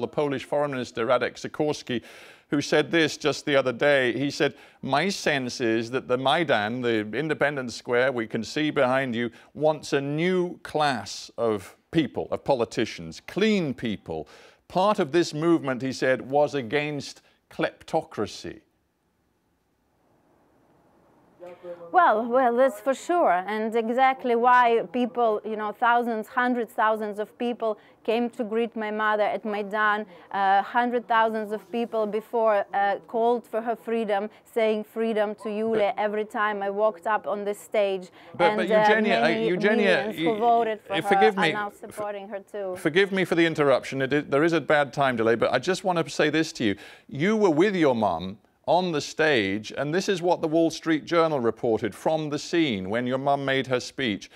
The Polish Foreign Minister Radek Sikorski, who said this just the other day, he said, "My sense is that the Maidan, the Independence Square we can see behind you, wants a new class of people, of politicians, clean people. Part of this movement," he said, "was against kleptocracy." Well, that's for sure, and exactly why people, thousands, hundreds, thousands of people came to greet my mother at Maidan. Hundred thousands of people before called for her freedom, saying freedom to Yulia every time I walked up on this stage. But Eugenia, millions who voted for her me, are now supporting her too. Forgive me for the interruption. There is a bad time delay, but I just want to say this to you. You were with your mum on the stage, and this is what the Wall Street Journal reported from the scene when your mum made her speech.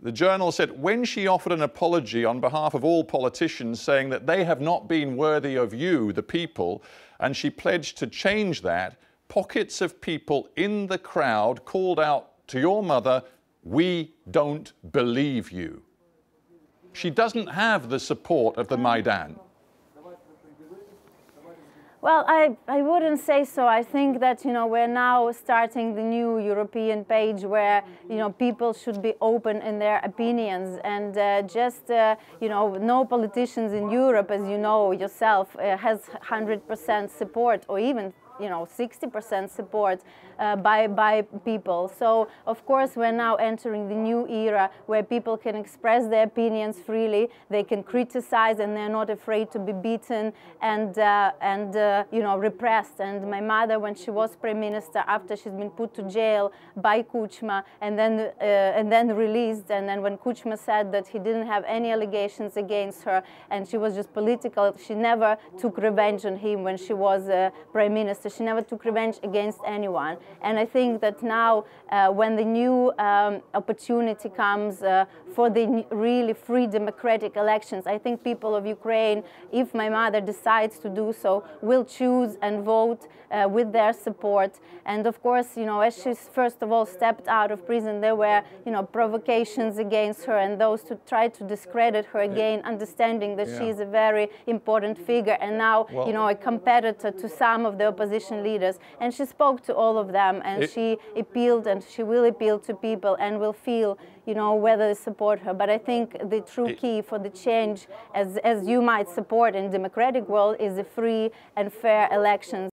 The journal said, when she offered an apology on behalf of all politicians, saying that they have not been worthy of you, the people, and she pledged to change that, pockets of people in the crowd called out to your mother, "We don't believe you." She doesn't have the support of the Maidan. Well, I wouldn't say so. I think that, we're now starting the new European page where, people should be open in their opinions, and no politicians in Europe, as you know yourself, has 100% support, or even 60% support by people. So of course we're now entering the new era where people can express their opinions freely, they can criticize, and they're not afraid to be beaten and repressed. And my mother, when she was prime minister, after she's been put to jail by Kuchma and then released, and then when Kuchma said that he didn't have any allegations against her and she was just political, she never took revenge on him when she was prime minister. She never took revenge against anyone. And I think that now, when the new opportunity comes for the really free democratic elections, I think people of Ukraine, if my mother decides to do so, will choose and vote with their support. And of course, as she first of all stepped out of prison, there were, provocations against her and those who tried to discredit her again, understanding that she is a very important figure and now, a competitor to some of the opposition leaders. And she spoke to all of them, and she appealed, and she will appeal to people and will feel, whether they support her. But I think the true key for the change, as you might support in democratic world, is a free and fair elections.